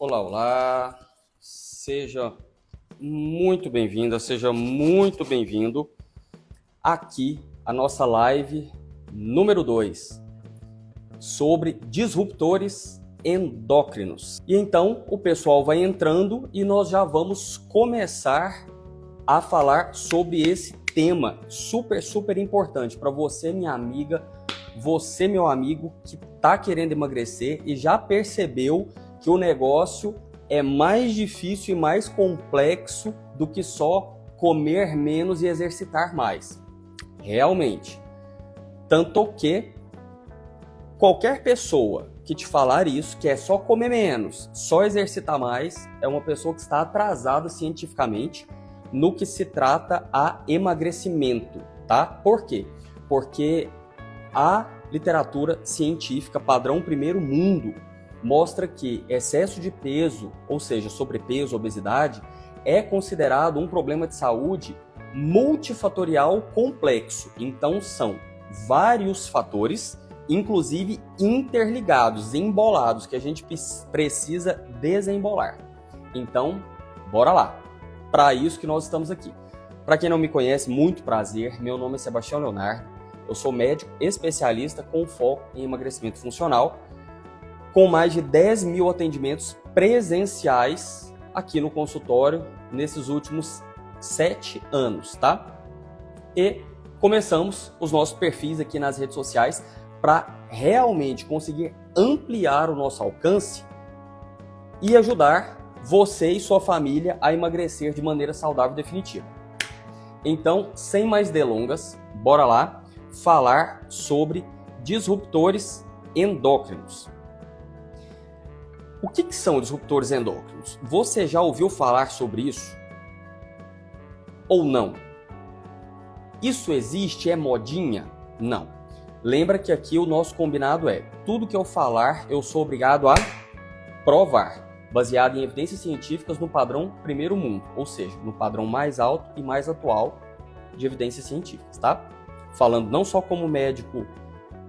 Olá, olá, seja muito bem-vinda, seja muito bem-vindo aqui a nossa live número 2 sobre disruptores endócrinos. E então o pessoal vai entrando e nós já vamos começar a falar sobre esse tema super importante para você, minha amiga, você, meu amigo, que está querendo emagrecer e já percebeu que o negócio é mais difícil e mais complexo do que só comer menos e exercitar mais. Realmente. Tanto que qualquer pessoa que te falar isso, que é só comer menos, só exercitar mais, é uma pessoa que está atrasada cientificamente no que se trata a emagrecimento, tá? Por quê? Porque a literatura científica padrão primeiro mundo mostra que excesso de peso, ou seja, sobrepeso, obesidade, é considerado um problema de saúde multifatorial complexo. Então são vários fatores, inclusive interligados, embolados, que a gente precisa desembolar. Então, bora lá. Para isso que nós estamos aqui. Para quem não me conhece, muito prazer. Meu nome é Sebastião Leonardo. Eu sou médico especialista com foco em emagrecimento funcional, com mais de 10 mil atendimentos presenciais aqui no consultório nesses últimos 7 anos, tá? E começamos os nossos perfis aqui nas redes sociais para realmente conseguir ampliar o nosso alcance e ajudar você e sua família a emagrecer de maneira saudável e definitiva. Então, sem mais delongas, bora lá falar sobre disruptores endócrinos. O que são disruptores endócrinos? Você já ouviu falar sobre isso? Ou não? Isso existe? É modinha? Não. Lembra que aqui o nosso combinado é: tudo que eu falar, eu sou obrigado a provar, baseado em evidências científicas no padrão primeiro mundo, ou seja, no padrão mais alto e mais atual de evidências científicas, tá? Falando não só como médico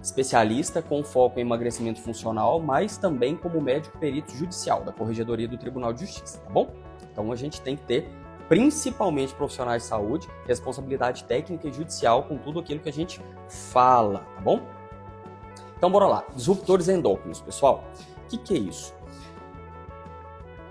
especialista com foco em emagrecimento funcional, mas também como médico perito judicial da Corregedoria do Tribunal de Justiça, tá bom? Então a gente tem que ter, principalmente profissionais de saúde, responsabilidade técnica e judicial com tudo aquilo que a gente fala, tá bom? Então bora lá, disruptores endócrinos, pessoal. O que é isso?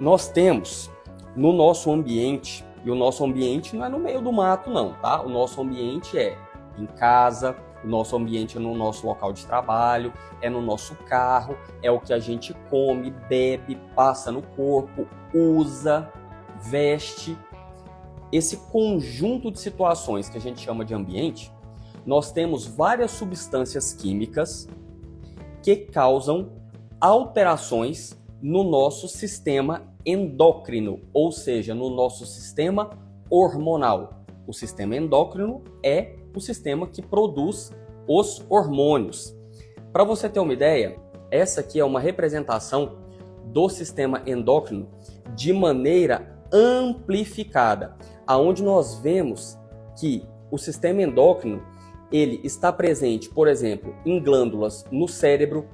Nós temos no nosso ambiente, e o nosso ambiente não é no meio do mato não, tá? O nosso ambiente é em casa, o nosso ambiente é no nosso local de trabalho, é no nosso carro, é o que a gente come, bebe, passa no corpo, usa, veste. Esse conjunto de situações que a gente chama de ambiente, nós temos várias substâncias químicas que causam alterações no nosso sistema endócrino, ou seja, no nosso sistema hormonal. O sistema endócrino é o sistema que produz os hormônios. Para você ter uma ideia, essa aqui é uma representação do sistema endócrino de maneira amplificada, aonde nós vemos que o sistema endócrino ele está presente, por exemplo, em glândulas no cérebro,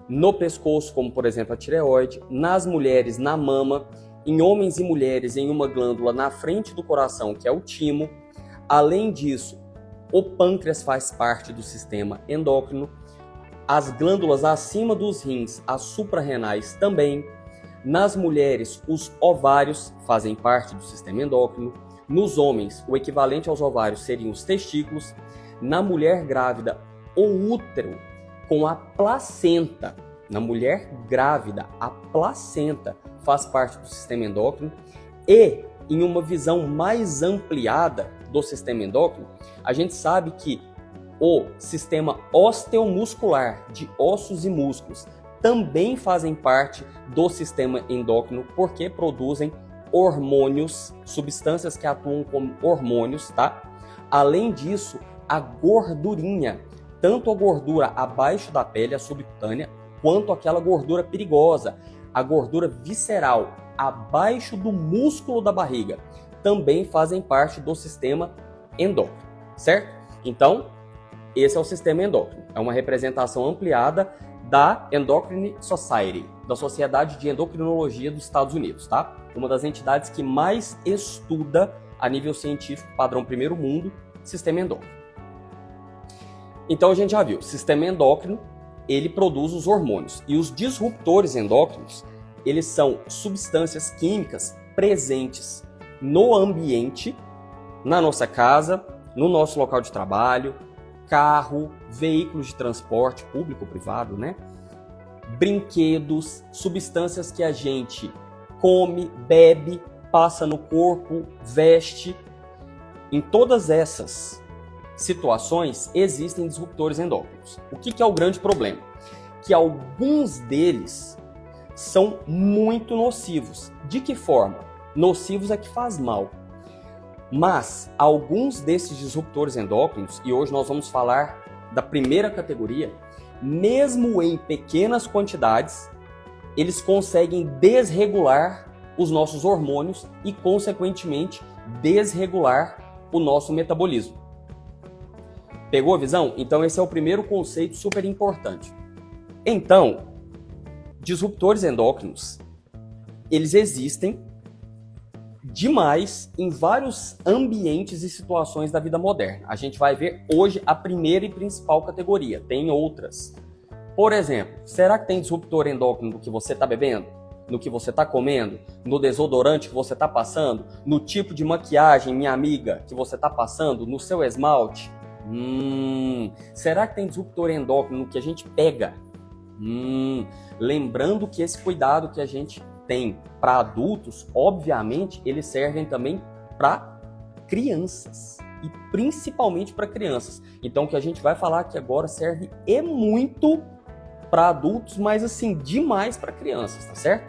no pescoço, como por exemplo a tireoide, nas mulheres na mama, em homens e mulheres em uma glândula na frente do coração, que é o timo. Além disso, o pâncreas faz parte do sistema endócrino, as glândulas acima dos rins, as suprarrenais também. Nas mulheres, os ovários fazem parte do sistema endócrino. Nos homens, o equivalente aos ovários seriam os testículos. Na mulher grávida, o útero com a placenta. Na mulher grávida, a placenta faz parte do sistema endócrino. E, em uma visão mais ampliada do sistema endócrino, a gente sabe que o sistema osteomuscular, de ossos e músculos, também fazem parte do sistema endócrino porque produzem hormônios, substâncias que atuam como hormônios, tá? Além disso, a gordurinha, tanto a gordura abaixo da pele, a subcutânea, quanto aquela gordura perigosa, a gordura visceral, abaixo do músculo da barriga, também fazem parte do sistema endócrino, certo? Então, esse é o sistema endócrino. É uma representação ampliada da Endocrine Society, da Sociedade de Endocrinologia dos Estados Unidos, tá? Uma das entidades que mais estuda a nível científico, padrão primeiro mundo, sistema endócrino. Então a gente já viu, o sistema endócrino, ele produz os hormônios. E os disruptores endócrinos, eles são substâncias químicas presentes no ambiente, na nossa casa, no nosso local de trabalho, carro, veículos de transporte público ou privado, né? Brinquedos, substâncias que a gente come, bebe, passa no corpo, veste. Em todas essas situações existem disruptores endócrinos. O que é o grande problema? Que alguns deles são muito nocivos. De que forma? Nocivos é que faz mal. Mas alguns desses disruptores endócrinos, e hoje nós vamos falar da primeira categoria, mesmo em pequenas quantidades, eles conseguem desregular os nossos hormônios e, consequentemente, desregular o nosso metabolismo. Pegou a visão? Então esse é o primeiro conceito super importante. Então, disruptores endócrinos, eles existem demais em vários ambientes e situações da vida moderna. A gente vai ver hoje a primeira e principal categoria, tem outras. Por exemplo, será que tem disruptor endócrino no que você está bebendo? No que você está comendo? No desodorante que você está passando? No tipo de maquiagem, minha amiga, que você está passando? No seu esmalte? Será que tem disruptor endócrino no que a gente pega? Lembrando que esse cuidado que a gente tem para adultos, obviamente, eles servem também para crianças. E principalmente para crianças. Então, o que a gente vai falar aqui agora serve e muito para adultos, mas assim, demais para crianças, tá certo?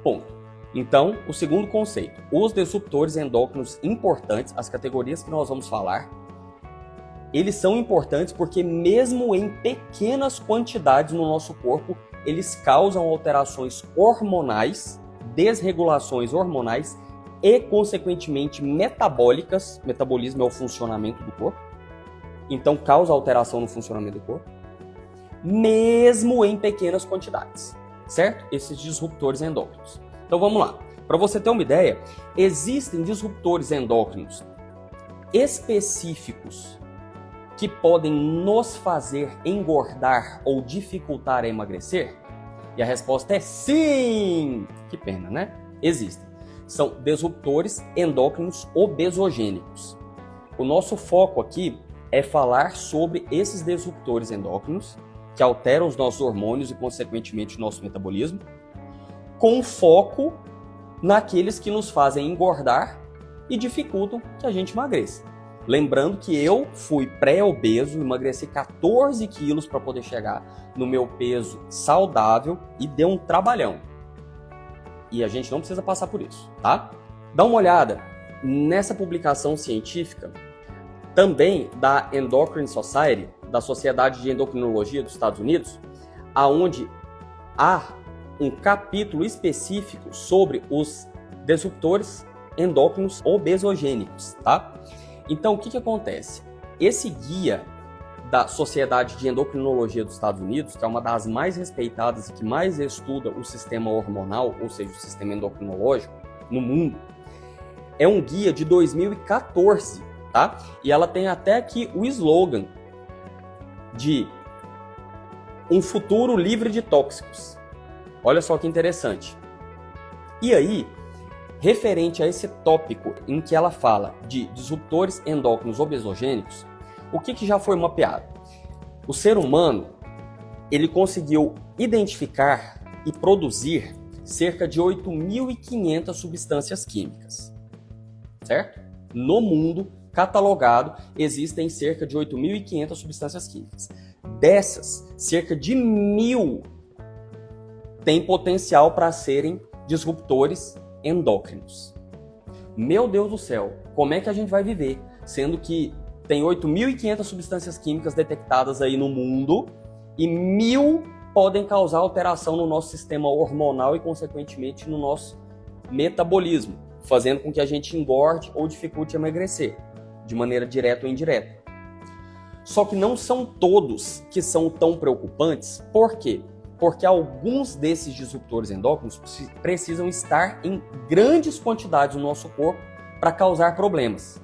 Ponto. Então, o segundo conceito. Os disruptores endócrinos importantes, as categorias que nós vamos falar, eles são importantes porque mesmo em pequenas quantidades no nosso corpo, eles causam alterações hormonais, desregulações hormonais e, consequentemente, metabólicas. Metabolismo é o funcionamento do corpo. Então, causa alteração no funcionamento do corpo, mesmo em pequenas quantidades, certo? Esses disruptores endócrinos. Então, vamos lá. Para você ter uma ideia, existem disruptores endócrinos específicos que podem nos fazer engordar ou dificultar a emagrecer? E a resposta é sim! Que pena, né? Existem. São disruptores endócrinos obesogênicos. O nosso foco aqui é falar sobre esses disruptores endócrinos que alteram os nossos hormônios e, consequentemente, o nosso metabolismo, com foco naqueles que nos fazem engordar e dificultam que a gente emagreça. Lembrando que eu fui pré-obeso, emagreci 14 quilos para poder chegar no meu peso saudável e deu um trabalhão. E a gente não precisa passar por isso, tá? Dá uma olhada nessa publicação científica, também da Endocrine Society, da Sociedade de Endocrinologia dos Estados Unidos, aonde há um capítulo específico sobre os disruptores endócrinos obesogênicos, tá? Então, o que acontece? Esse guia da Sociedade de Endocrinologia dos Estados Unidos, que é uma das mais respeitadas e que mais estuda o sistema hormonal, ou seja, o sistema endocrinológico no mundo, é um guia de 2014, tá? E ela tem até aqui o slogan de um futuro livre de tóxicos. Olha só que interessante. E aí, referente a esse tópico em que ela fala de disruptores endócrinos obesogênicos, o que já foi mapeado? O ser humano, ele conseguiu identificar e produzir cerca de 8.500 substâncias químicas, certo? No mundo catalogado existem cerca de 8.500 substâncias químicas. Dessas, cerca de 1.000 têm potencial para serem disruptores endócrinos. Meu Deus do céu, como é que a gente vai viver? Sendo que tem 8.500 substâncias químicas detectadas aí no mundo e 1.000 podem causar alteração no nosso sistema hormonal e, consequentemente, no nosso metabolismo, fazendo com que a gente engorde ou dificulte emagrecer, de maneira direta ou indireta. Só que não são todos que são tão preocupantes. Por quê? Porque alguns desses disruptores endócrinos precisam estar em grandes quantidades no nosso corpo para causar problemas.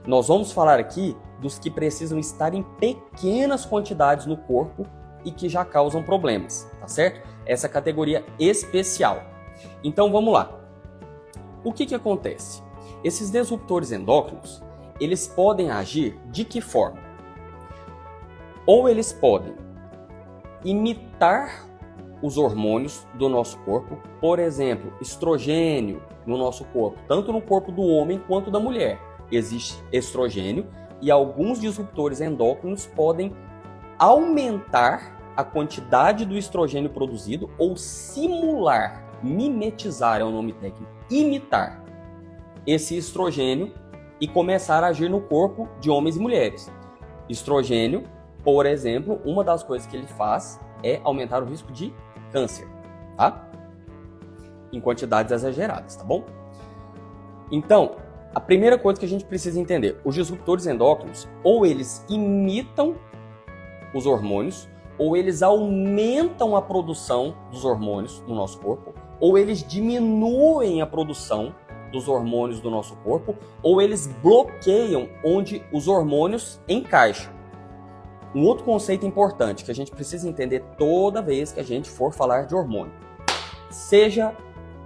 Nós vamos falar aqui dos que precisam estar em pequenas quantidades no corpo e que já causam problemas, tá certo? Essa categoria especial. Então vamos lá. O que acontece? Esses disruptores endócrinos, eles podem agir de que forma? Ou eles podem imitar os hormônios do nosso corpo, por exemplo, estrogênio no nosso corpo, tanto no corpo do homem quanto da mulher. Existe estrogênio e alguns disruptores endócrinos podem aumentar a quantidade do estrogênio produzido ou simular, mimetizar é o nome técnico, imitar esse estrogênio e começar a agir no corpo de homens e mulheres. Estrogênio, por exemplo, uma das coisas que ele faz é aumentar o risco de câncer, tá? Em quantidades exageradas, tá bom? Então, a primeira coisa que a gente precisa entender, os disruptores endócrinos, ou eles imitam os hormônios, ou eles aumentam a produção dos hormônios no nosso corpo, ou eles diminuem a produção dos hormônios do nosso corpo, ou eles bloqueiam onde os hormônios encaixam. Um outro conceito importante que a gente precisa entender toda vez que a gente for falar de hormônio, seja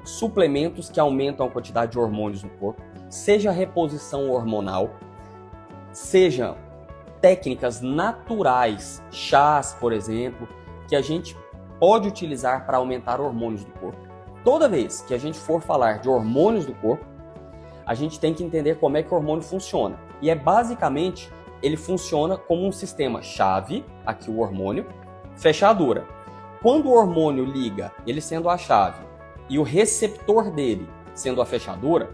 suplementos que aumentam a quantidade de hormônios no corpo, seja reposição hormonal, seja técnicas naturais, chás, por exemplo, que a gente pode utilizar para aumentar hormônios do corpo. Toda vez que a gente for falar de hormônios do corpo, a gente tem que entender como é que o hormônio funciona. E é basicamente, ele funciona como um sistema chave, aqui o hormônio, fechadura. Quando o hormônio liga, ele sendo a chave, e o receptor dele sendo a fechadura,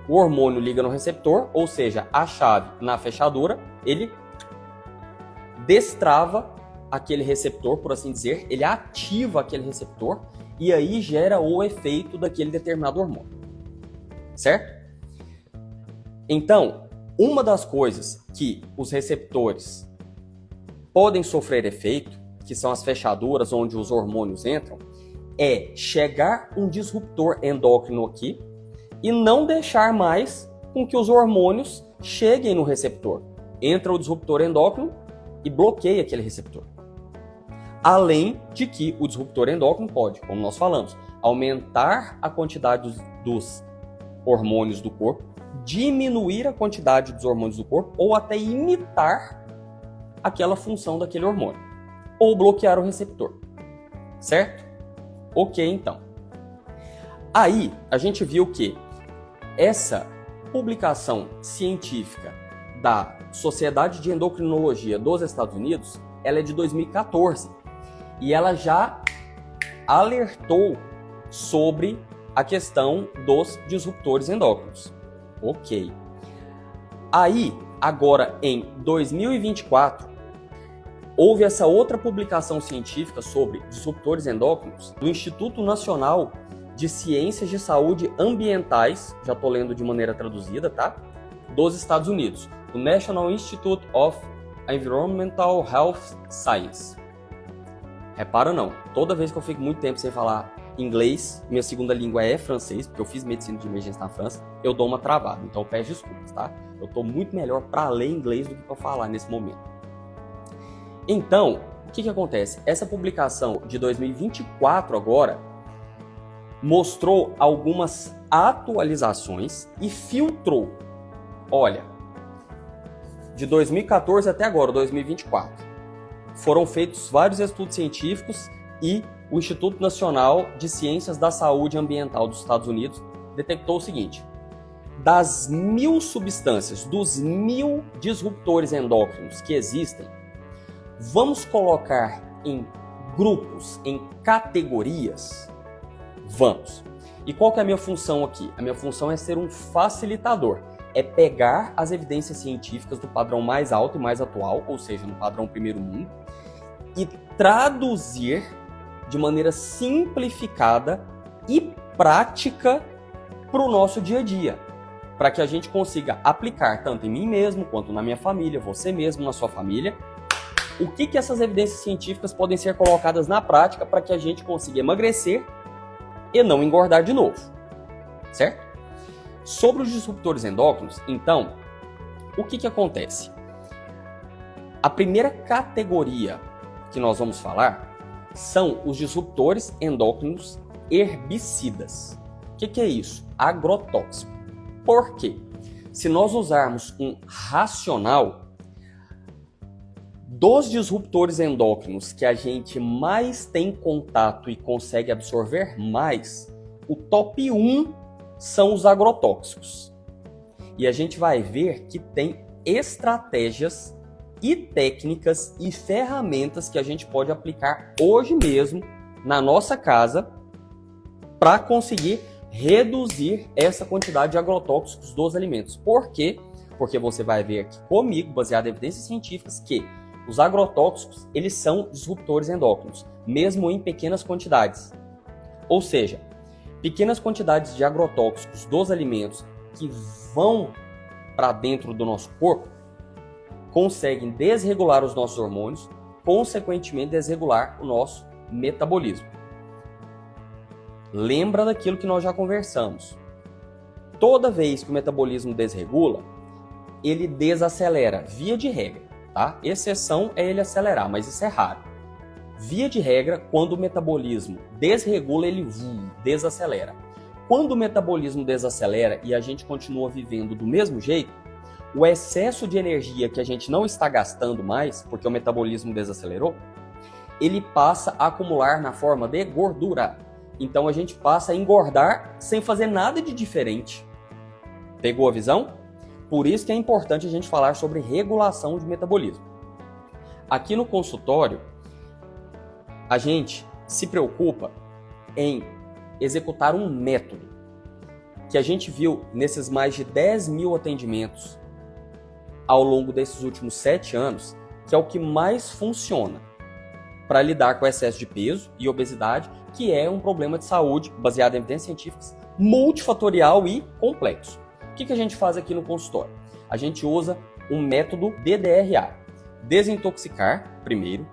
o hormônio liga no receptor, ou seja, a chave na fechadura, ele destrava aquele receptor, por assim dizer, ele ativa aquele receptor e aí gera o efeito daquele determinado hormônio, certo? Então, uma das coisas que os receptores podem sofrer efeito, que são as fechaduras onde os hormônios entram, é chegar um disruptor endócrino aqui e não deixar mais com que os hormônios cheguem no receptor. Entra o disruptor endócrino e bloqueia aquele receptor. Além de que o disruptor endócrino pode, como nós falamos, aumentar a quantidade dos hormônios do corpo, diminuir a quantidade dos hormônios do corpo ou até imitar aquela função daquele hormônio, ou bloquear o receptor, certo? Ok, então. Aí a gente viu que essa publicação científica da Sociedade de Endocrinologia dos Estados Unidos, ela é de 2014 e ela já alertou sobre a questão dos disruptores endócrinos. Ok. Aí, agora em 2024, houve essa outra publicação científica sobre disruptores endócrinos do Instituto Nacional de Ciências de Saúde Ambientais, já estou lendo de maneira traduzida, tá? Dos Estados Unidos, o National Institute of Environmental Health Science. Repara não, toda vez que eu fico muito tempo sem falar inglês, minha segunda língua é francês, porque eu fiz medicina de emergência na França, eu dou uma travada, então eu peço desculpas, tá? Eu estou muito melhor para ler inglês do que para falar nesse momento. Então, o que acontece? Essa publicação de 2024 agora mostrou algumas atualizações e filtrou. Olha, de 2014 até agora, 2024, foram feitos vários estudos científicos e o Instituto Nacional de Ciências da Saúde Ambiental dos Estados Unidos detectou o seguinte: das 1000 substâncias, dos 1000 disruptores endócrinos que existem, vamos colocar em grupos, em categorias? Vamos. E qual que é a minha função aqui? A minha função é ser um facilitador. É pegar as evidências científicas do padrão mais alto e mais atual, ou seja, no padrão primeiro mundo, e traduzir de maneira simplificada e prática para o nosso dia a dia. para que a gente consiga aplicar tanto em mim mesmo, quanto na minha família, você mesmo, na sua família, o que essas evidências científicas podem ser colocadas na prática para que a gente consiga emagrecer e não engordar de novo, certo? Sobre os disruptores endócrinos, então, o que acontece? A primeira categoria que nós vamos falar são os disruptores endócrinos herbicidas. O que é isso? Agrotóxico. Por quê? Se nós usarmos um racional, dos disruptores endócrinos que a gente mais tem contato e consegue absorver mais, o top 1 são os agrotóxicos. E a gente vai ver que tem estratégias e técnicas e ferramentas que a gente pode aplicar hoje mesmo na nossa casa para conseguir reduzir essa quantidade de agrotóxicos dos alimentos. Por quê? Porque você vai ver aqui comigo, baseado em evidências científicas, que os agrotóxicos, eles são disruptores endócrinos, mesmo em pequenas quantidades. Ou seja, pequenas quantidades de agrotóxicos dos alimentos que vão para dentro do nosso corpo conseguem desregular os nossos hormônios, consequentemente desregular o nosso metabolismo. Lembra daquilo que nós já conversamos. Toda vez que o metabolismo desregula, ele desacelera, via de regra, tá? Exceção é ele acelerar, mas isso é raro. Via de regra, quando o metabolismo desregula, ele desacelera. Quando o metabolismo desacelera e a gente continua vivendo do mesmo jeito, o excesso de energia que a gente não está gastando mais, porque o metabolismo desacelerou, ele passa a acumular na forma de gordura. Então a gente passa a engordar sem fazer nada de diferente. Pegou a visão? Por isso que é importante a gente falar sobre regulação de metabolismo. Aqui no consultório, a gente se preocupa em executar um método que a gente viu nesses mais de 10 mil atendimentos ao longo desses últimos 7 anos, que é o que mais funciona para lidar com o excesso de peso e obesidade, que é um problema de saúde baseado em evidências científicas, multifatorial e complexo. O que a gente faz aqui no consultório? A gente usa um método DDRA. Desintoxicar primeiro,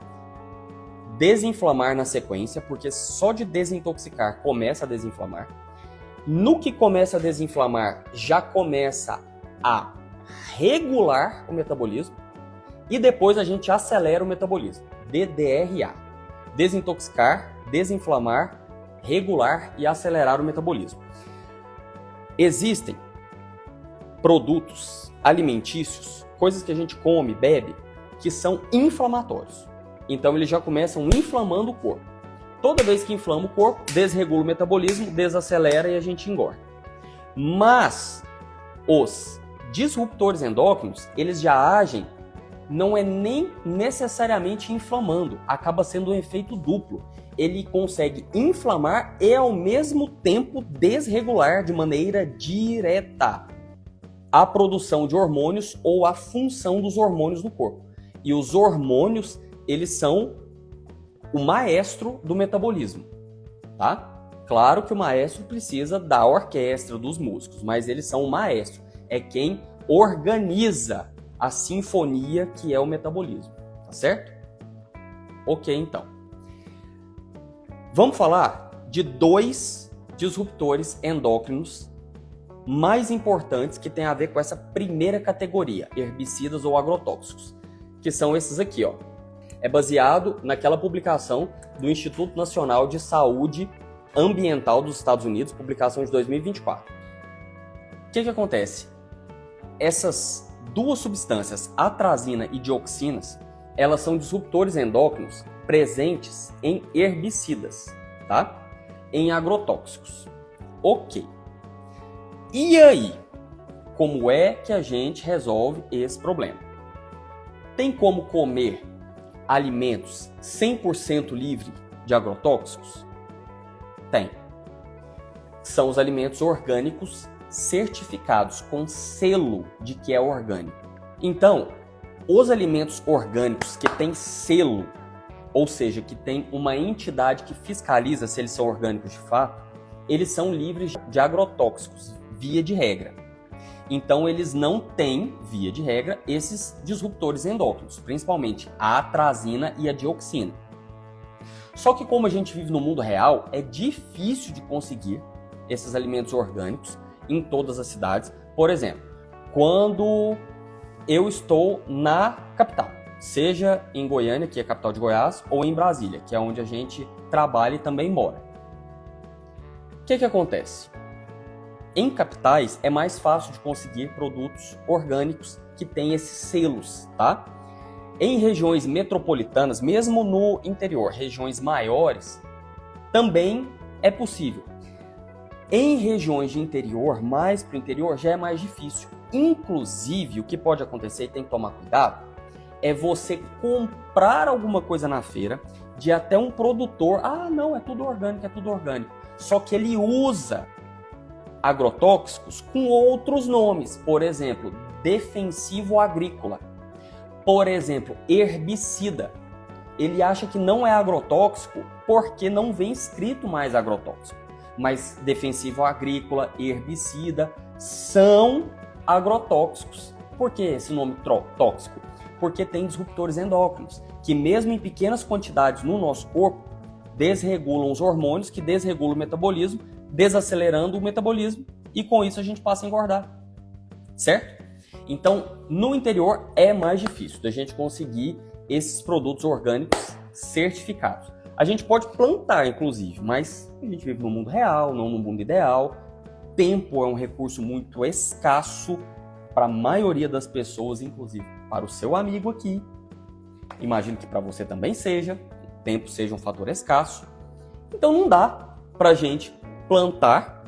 desinflamar na sequência, porque só de desintoxicar começa a desinflamar. No que começa a desinflamar, já começa a regular o metabolismo e depois a gente acelera o metabolismo. DDRA. Desintoxicar, desinflamar, regular e acelerar o metabolismo. Existem produtos alimentícios, coisas que a gente come, bebe, que são inflamatórios. Então eles já começam inflamando o corpo. Toda vez que inflama o corpo, desregula o metabolismo, desacelera e a gente engorda. Mas os disruptores endócrinos, eles já agem, não é nem necessariamente inflamando, acaba sendo um efeito duplo. Ele consegue inflamar e ao mesmo tempo desregular de maneira direta a produção de hormônios ou a função dos hormônios no corpo. E os hormônios, eles são o maestro do metabolismo, tá? Claro que o maestro precisa da orquestra, dos músicos, mas eles são o maestro. É quem organiza a sinfonia que é o metabolismo, tá certo? Ok, então. Vamos falar de 2 disruptores endócrinos mais importantes que têm a ver com essa primeira categoria, herbicidas ou agrotóxicos, que são esses aqui, ó. É baseado naquela publicação do Instituto Nacional de Saúde Ambiental dos Estados Unidos, publicação de 2024. O que acontece? Essas 2 substâncias, atrazina e dioxinas, elas são disruptores endócrinos presentes em herbicidas, tá? Em agrotóxicos. Ok. E aí? Como é que a gente resolve esse problema? Tem como comer alimentos 100% livre de agrotóxicos? Tem. São os alimentos orgânicos certificados com selo de que é orgânico. Então, os alimentos orgânicos que têm selo, ou seja, que tem uma entidade que fiscaliza se eles são orgânicos de fato, eles são livres de agrotóxicos, via de regra. Então eles não têm, via de regra, esses disruptores endócrinos, principalmente a atrazina e a dioxina. Só que como a gente vive no mundo real, é difícil de conseguir esses alimentos orgânicos em todas as cidades. Por exemplo, quando eu estou na capital, seja em Goiânia, que é a capital de Goiás, ou em Brasília, que é onde a gente trabalha e também mora. O que acontece? Em capitais é mais fácil de conseguir produtos orgânicos que têm esses selos, tá? Em regiões metropolitanas, mesmo no interior, regiões maiores, também é possível. Em regiões de interior, mais para o interior, já é mais difícil. Inclusive, o que pode acontecer e tem que tomar cuidado é você comprar alguma coisa na feira de até um produtor. Ah, não, é tudo orgânico, é tudo orgânico. Só que ele usa agrotóxicos com outros nomes. Por exemplo, defensivo agrícola. Por exemplo, herbicida. Ele acha que não é agrotóxico porque não vem escrito mais agrotóxico. Mas defensivo agrícola, herbicida, são agrotóxicos. Por que esse nome tóxico? Porque tem disruptores endócrinos, que mesmo em pequenas quantidades no nosso corpo, desregulam os hormônios, que desregulam o metabolismo, desacelerando o metabolismo, e com isso a gente passa a engordar. Certo? Então, no interior é mais difícil da gente conseguir esses produtos orgânicos certificados. A gente pode plantar, inclusive, mas a gente vive no mundo real, não no mundo ideal. Tempo é um recurso muito escasso para a maioria das pessoas, inclusive para o seu amigo aqui. Imagino que para você também seja. O tempo seja um fator escasso. Então não dá para a gente plantar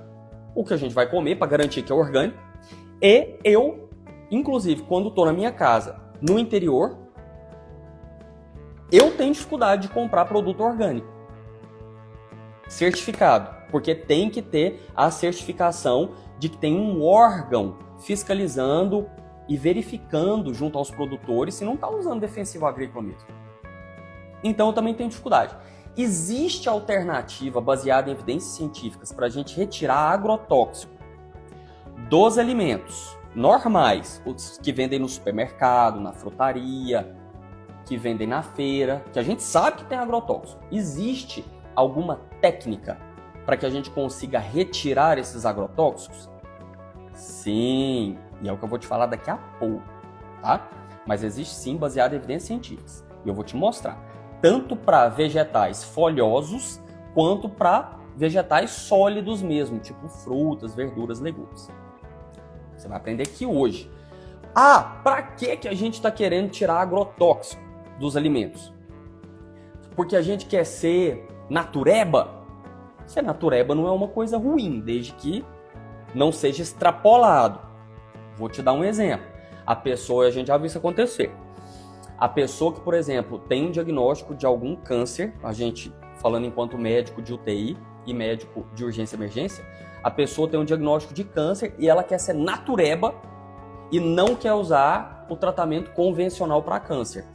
o que a gente vai comer para garantir que é orgânico. E eu, inclusive, quando estou na minha casa, no interior, eu tenho dificuldade de comprar produto orgânico certificado, porque tem que ter a certificação de que tem um órgão fiscalizando e verificando junto aos produtores se não está usando defensivo agrícola mesmo. Então eu também tenho dificuldade. Existe alternativa baseada em evidências científicas para a gente retirar agrotóxico dos alimentos normais, os que vendem no supermercado, na frutaria, que vendem na feira, que a gente sabe que tem agrotóxico. Existe alguma técnica para que a gente consiga retirar esses agrotóxicos? Sim, e é o que eu vou te falar daqui a pouco, tá? Mas existe sim, baseado em evidências científicas. E eu vou te mostrar. Tanto para vegetais folhosos, quanto para vegetais sólidos mesmo, tipo frutas, verduras, legumes. Você vai aprender aqui hoje. Ah, para que a gente está querendo tirar agrotóxico dos alimentos? Porque a gente quer ser natureba? Ser natureba não é uma coisa ruim, desde que não seja extrapolado. Vou te dar um exemplo. A pessoa, a gente já viu isso acontecer. A pessoa que, por exemplo, tem um diagnóstico de algum câncer, a gente falando enquanto médico de UTI e médico de urgência e emergência, a pessoa tem um diagnóstico de câncer e ela quer ser natureba e não quer usar o tratamento convencional para câncer.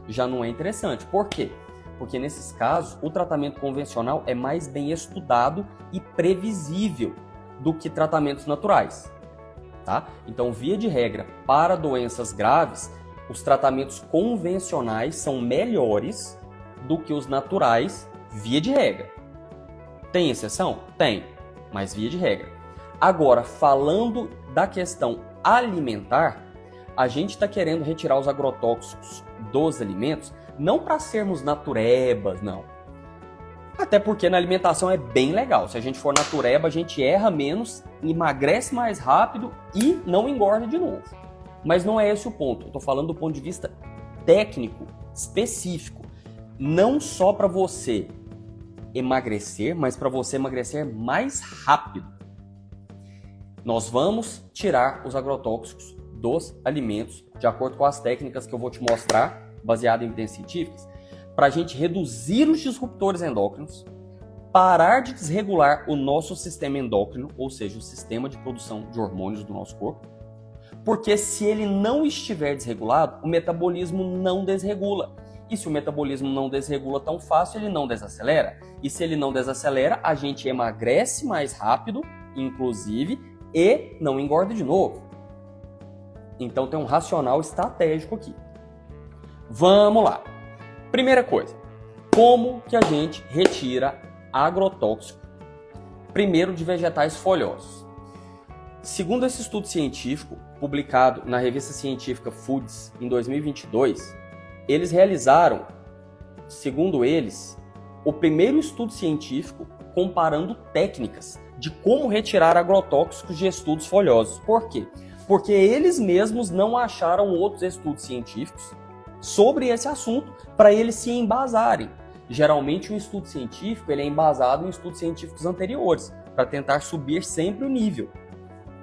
Já não é interessante. Por quê? Porque nesses casos, o tratamento convencional é mais bem estudado e previsível do que tratamentos naturais. Tá? Então, via de regra, para doenças graves, os tratamentos convencionais são melhores do que os naturais, via de regra. Tem exceção? Tem, mas via de regra. Agora, falando da questão alimentar, a gente está querendo retirar os agrotóxicos dos alimentos, não para sermos naturebas, não. Até porque na alimentação é bem legal. Se a gente for natureba, a gente erra menos, emagrece mais rápido e não engorda de novo. Mas não é esse o ponto. Eu estou falando do ponto de vista técnico, específico. Não só para você emagrecer, mas para você emagrecer mais rápido. Nós vamos tirar os agrotóxicos dos alimentos, de acordo com as técnicas que eu vou te mostrar, baseado em evidências científicas, para a gente reduzir os disruptores endócrinos, parar de desregular o nosso sistema endócrino, ou seja, o sistema de produção de hormônios do nosso corpo, porque se ele não estiver desregulado, o metabolismo não desregula. E se o metabolismo não desregula tão fácil, ele não desacelera. E se ele não desacelera, a gente emagrece mais rápido, inclusive, e não engorda de novo. Então tem um racional estratégico aqui. Vamos lá. Primeira coisa, como que a gente retira agrotóxico, primeiro de vegetais folhosos? Segundo esse estudo científico, publicado na revista científica Foods em 2022, eles realizaram, segundo eles, o primeiro estudo científico comparando técnicas de como retirar agrotóxicos de estudos folhosos. Por quê? Porque eles mesmos não acharam outros estudos científicos sobre esse assunto para eles se embasarem. Geralmente um estudo científico ele é embasado em estudos científicos anteriores, para tentar subir sempre o nível.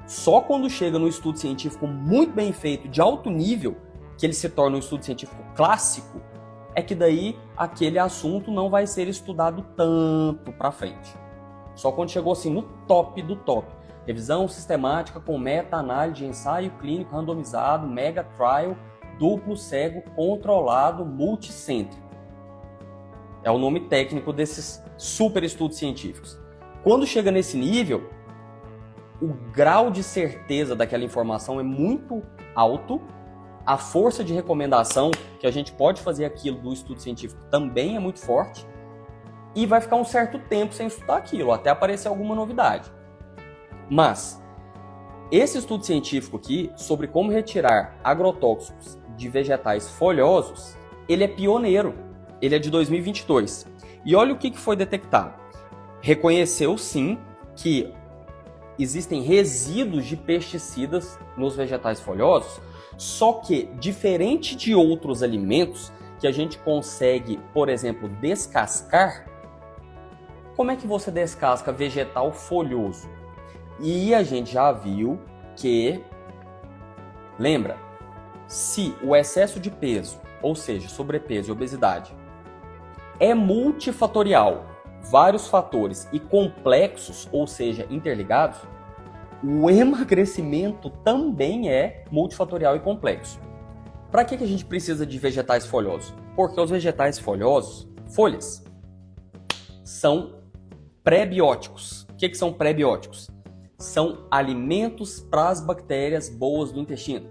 Só quando chega no estudo científico muito bem feito, de alto nível, que ele se torna um estudo científico clássico, é que daí aquele assunto não vai ser estudado tanto para frente. Só quando chegou assim no top do top. Revisão sistemática com meta-análise de ensaio clínico randomizado, mega trial, duplo cego, controlado, multicêntrico. É o nome técnico desses super estudos científicos. Quando chega nesse nível, o grau de certeza daquela informação é muito alto, a força de recomendação que a gente pode fazer aquilo do estudo científico também é muito forte e vai ficar um certo tempo sem estudar aquilo, até aparecer alguma novidade. Mas esse estudo científico aqui, sobre como retirar agrotóxicos de vegetais folhosos, ele é pioneiro, ele é de 2022. E olha o que foi detectado. Reconheceu sim que existem resíduos de pesticidas nos vegetais folhosos, só que, diferente de outros alimentos que a gente consegue, por exemplo, descascar, como é que você descasca vegetal folhoso? E a gente já viu que, lembra, se o excesso de peso, ou seja, sobrepeso e obesidade, é multifatorial, vários fatores e complexos, ou seja, interligados, o emagrecimento também é multifatorial e complexo. Para que a gente precisa de vegetais folhosos? Porque os vegetais folhosos, folhas, são pré-bióticos. O que são pré-bióticos? São alimentos para as bactérias boas do intestino.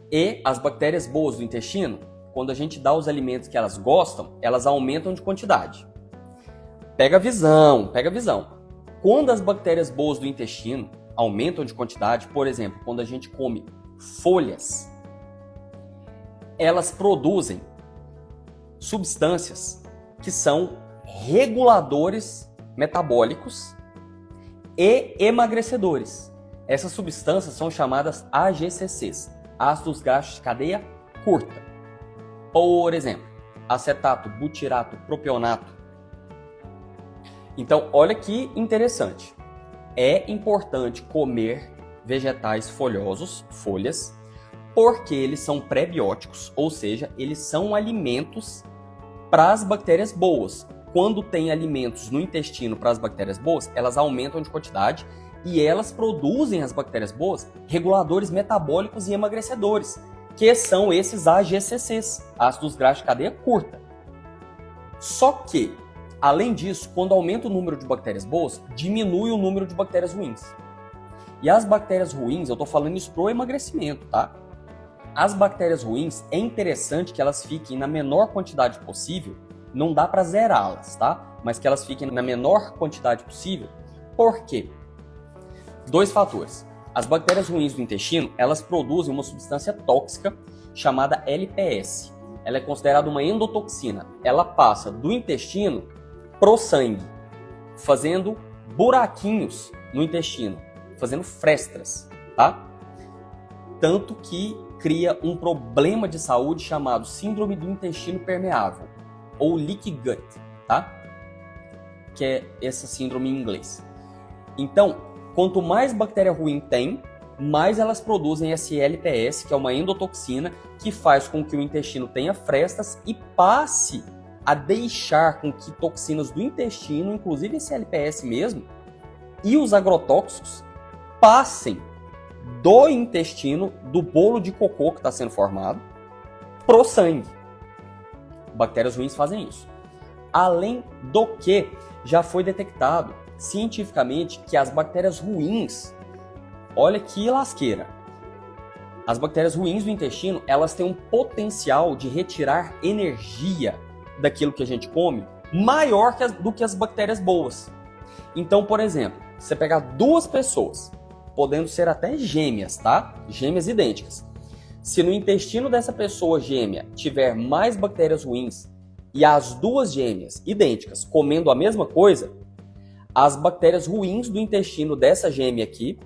E as bactérias boas do intestino, quando a gente dá os alimentos que elas gostam, elas aumentam de quantidade. Pega a visão. Quando as bactérias boas do intestino aumentam de quantidade, por exemplo, quando a gente come folhas, elas produzem substâncias que são reguladores metabólicos e emagrecedores. Essas substâncias são chamadas AGCCs, ácidos graxos de cadeia curta. Por exemplo, acetato, butirato, propionato. Então, olha que interessante. É importante comer vegetais folhosos, folhas, porque eles são pré-bióticos, ou seja, eles são alimentos para as bactérias boas. Quando tem alimentos no intestino para as bactérias boas, elas aumentam de quantidade e elas produzem as bactérias boas reguladores metabólicos e emagrecedores, que são esses AGCCs, ácidos graxos de cadeia curta. Só que, além disso, quando aumenta o número de bactérias boas, diminui o número de bactérias ruins. E as bactérias ruins, eu estou falando isso pro emagrecimento, tá? As bactérias ruins, é interessante que elas fiquem na menor quantidade possível, não dá para zerá-las, tá? Mas que elas fiquem na menor quantidade possível. Por quê? Dois fatores. As bactérias ruins do intestino, elas produzem uma substância tóxica chamada LPS. Ela é considerada uma endotoxina. Ela passa do intestino pro sangue, fazendo buraquinhos no intestino, fazendo frestas, tá? Tanto que cria um problema de saúde chamado síndrome do intestino permeável, ou leaky gut, tá? Que é essa síndrome em inglês. Então, quanto mais bactéria ruim tem, mais elas produzem esse LPS, que é uma endotoxina, que faz com que o intestino tenha frestas e passe a deixar com que toxinas do intestino, inclusive esse LPS mesmo, e os agrotóxicos passem do intestino, do bolo de cocô que está sendo formado, pro sangue. Bactérias ruins fazem isso. Além do que, já foi detectado cientificamente que as bactérias ruins, olha que lasqueira, As bactérias ruins do intestino, elas têm um potencial de retirar energia daquilo que a gente come maior do que as bactérias boas. Então, por exemplo, você pegar duas pessoas, podendo ser até gêmeas, tá? Gêmeas idênticas. Se no intestino dessa pessoa gêmea tiver mais bactérias ruins e as duas gêmeas idênticas comendo a mesma coisa, as bactérias ruins do intestino dessa gêmea aqui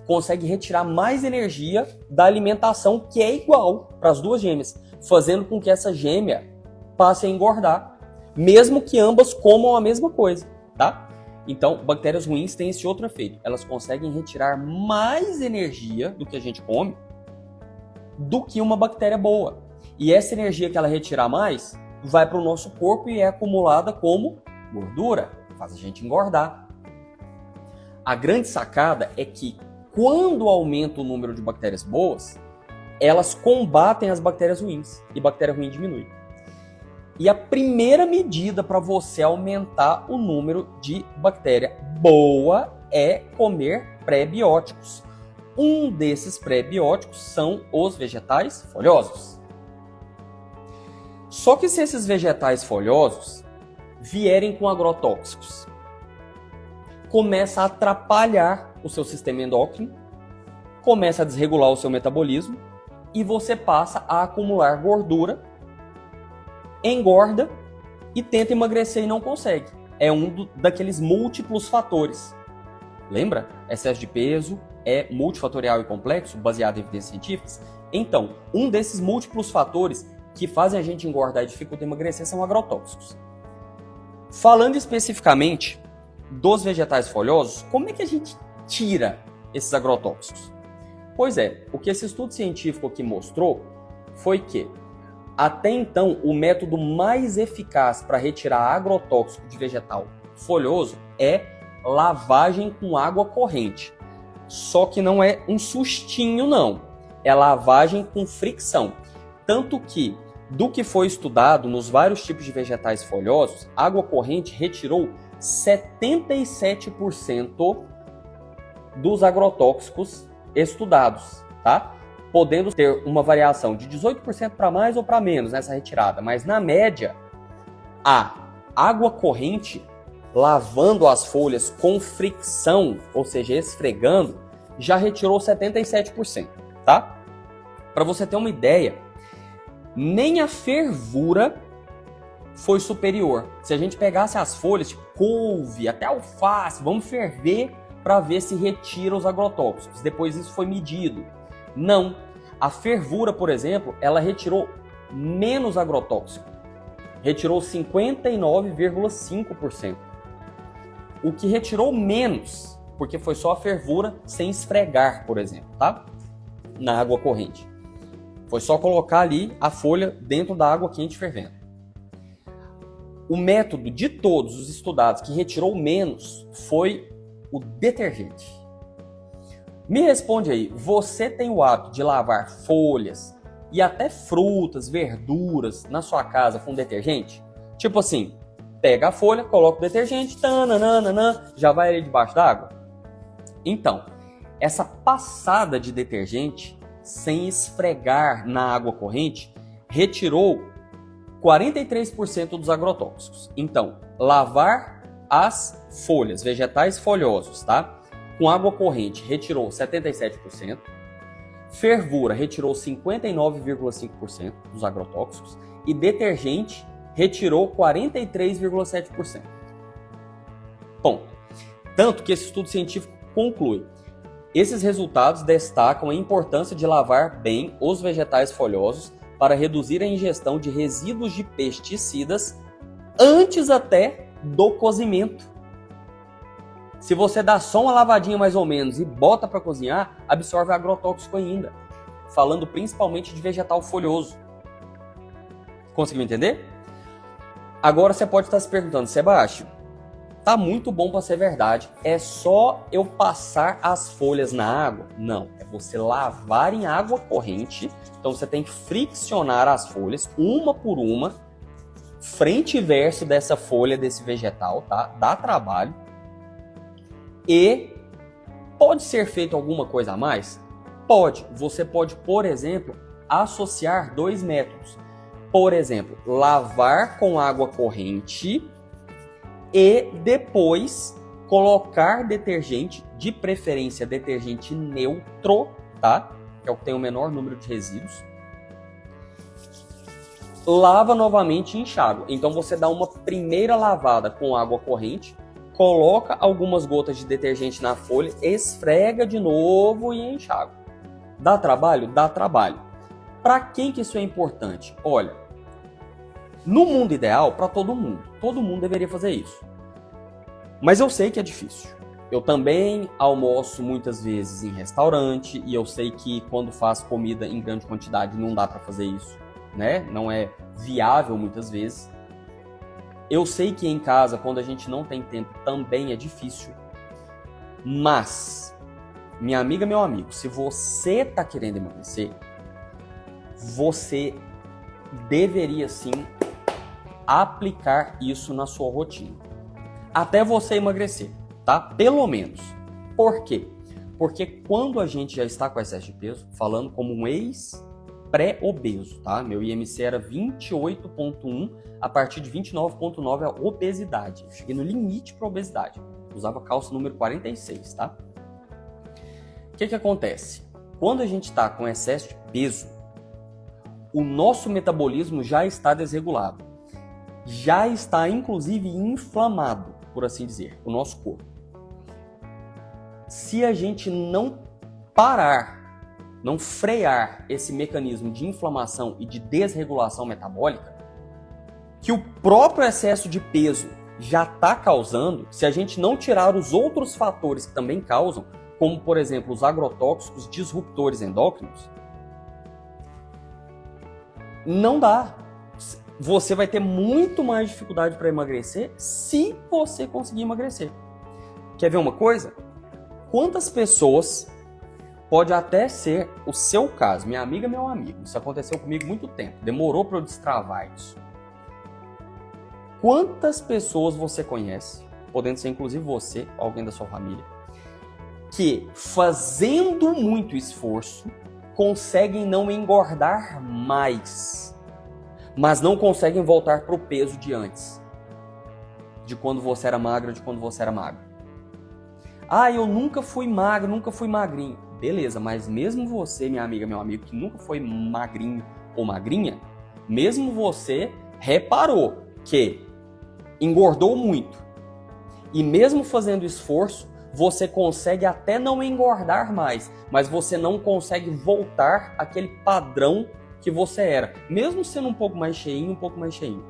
conseguem retirar mais energia da alimentação que é igual para as duas gêmeas, fazendo com que essa gêmea passe a engordar, mesmo que ambas comam a mesma coisa, tá? Então, bactérias ruins têm esse outro efeito. Elas conseguem retirar mais energia do que a gente come do que uma bactéria boa. E essa energia que ela retirar mais vai para o nosso corpo e é acumulada como gordura, faz a gente engordar. A grande sacada é que quando aumenta o número de bactérias boas, elas combatem as bactérias ruins e bactéria ruim diminui. E a primeira medida para você aumentar o número de bactéria boa é comer pré-bióticos. Um desses pré-bióticos são os vegetais folhosos. Só que se esses vegetais folhosos vierem com agrotóxicos, começa a atrapalhar o seu sistema endócrino, começa a desregular o seu metabolismo e você passa a acumular gordura, engorda e tenta emagrecer e não consegue. É daqueles múltiplos fatores. Lembra? Excesso de peso é multifatorial e complexo, baseado em evidências científicas? Então, um desses múltiplos fatores que fazem a gente engordar e dificultam emagrecer são agrotóxicos. Falando especificamente dos vegetais folhosos, como é que a gente tira esses agrotóxicos? Pois é, o que esse estudo científico aqui mostrou foi que, até então, o método mais eficaz para retirar agrotóxico de vegetal folhoso é lavagem com água corrente. Só que não é um sustinho, não. É lavagem com fricção. Tanto que, do que foi estudado nos vários tipos de vegetais folhosos, água corrente retirou 77% dos agrotóxicos estudados, tá? Podendo ter uma variação de 18% para mais ou para menos nessa retirada, mas na média, a água corrente lavando as folhas com fricção, ou seja, esfregando, já retirou 77%, tá? Para você ter uma ideia, nem a fervura foi superior. Se a gente pegasse as folhas, tipo couve, até alface, vamos ferver para ver se retira os agrotóxicos. Depois isso foi medido. Não. A fervura, por exemplo, ela retirou menos agrotóxico. Retirou 59,5%. O que retirou menos, porque foi só a fervura sem esfregar, por exemplo, tá? Na água corrente. Foi só colocar ali a folha dentro da água quente fervendo. O método de todos os estudados que retirou menos foi o detergente. Me responde aí, você tem o hábito de lavar folhas e até frutas, verduras na sua casa com detergente? Tipo assim, pega a folha, coloca o detergente, já vai ali debaixo d'água? Então, essa passada de detergente sem esfregar na água corrente retirou 43% dos agrotóxicos. Então, lavar as folhas, vegetais folhosos, tá? Com água corrente retirou 77%, fervura retirou 59,5% dos agrotóxicos e detergente retirou 43,7%. Ponto. Tanto que esse estudo científico conclui: esses resultados destacam a importância de lavar bem os vegetais folhosos para reduzir a ingestão de resíduos de pesticidas antes até do cozimento. Se você dá só uma lavadinha mais ou menos e bota para cozinhar, absorve agrotóxico ainda. Falando principalmente de vegetal folhoso. Conseguiu entender? Agora você pode estar se perguntando, Sebastião, tá muito bom para ser verdade. É só eu passar as folhas na água? Não, é você lavar em água corrente. Então você tem que friccionar as folhas, uma por uma, frente e verso dessa folha, desse vegetal, tá? Dá trabalho. E pode ser feito alguma coisa a mais? Pode. Você pode, por exemplo, associar 2 métodos. Por exemplo, lavar com água corrente e depois colocar detergente, de preferência detergente neutro, tá? Que é o que tem o menor número de resíduos. Lava novamente e enxágua. Então você dá uma primeira lavada com água corrente, coloca algumas gotas de detergente na folha, esfrega de novo e enxágua. Dá trabalho? Dá trabalho. Para quem que isso é importante? Olha, no mundo ideal, para todo mundo deveria fazer isso. Mas eu sei que é difícil. Eu também almoço muitas vezes em restaurante e eu sei que quando faço comida em grande quantidade não dá para fazer isso, né? Não é viável muitas vezes. Eu sei que em casa, quando a gente não tem tempo, também é difícil. Mas, minha amiga, meu amigo, se você está querendo emagrecer, você deveria sim aplicar isso na sua rotina. Até você emagrecer, tá? Pelo menos. Por quê? Porque quando a gente já está com excesso de peso, falando como um ex-pré-obeso, tá? Meu IMC era 28,1, a partir de 29,9 é a obesidade. Eu cheguei no limite para obesidade. Usava calça número 46, tá? O que acontece? Quando a gente está com excesso de peso, o nosso metabolismo já está desregulado. Já está, inclusive, inflamado, por assim dizer, o nosso corpo. Se a gente não parar, não frear esse mecanismo de inflamação e de desregulação metabólica, que o próprio excesso de peso já está causando, se a gente não tirar os outros fatores que também causam, como, por exemplo, os agrotóxicos disruptores endócrinos, não dá. Você vai ter muito mais dificuldade para emagrecer se você conseguir emagrecer. Quer ver uma coisa? Quantas pessoas, pode até ser o seu caso, minha amiga, meu amigo, isso aconteceu comigo muito tempo, demorou para eu destravar isso. Quantas pessoas você conhece, podendo ser inclusive você, alguém da sua família, que fazendo muito esforço conseguem não engordar mais, mas não conseguem voltar para o peso de antes, de quando você era magra, de quando você era magro. Ah, eu nunca fui magro, nunca fui magrinho. Beleza, mas mesmo você, minha amiga, meu amigo, que nunca foi magrinho ou magrinha, mesmo você reparou que engordou muito. E mesmo fazendo esforço, você consegue até não engordar mais, mas você não consegue voltar àquele padrão que você era, mesmo sendo um pouco mais cheinho, um pouco mais cheinho.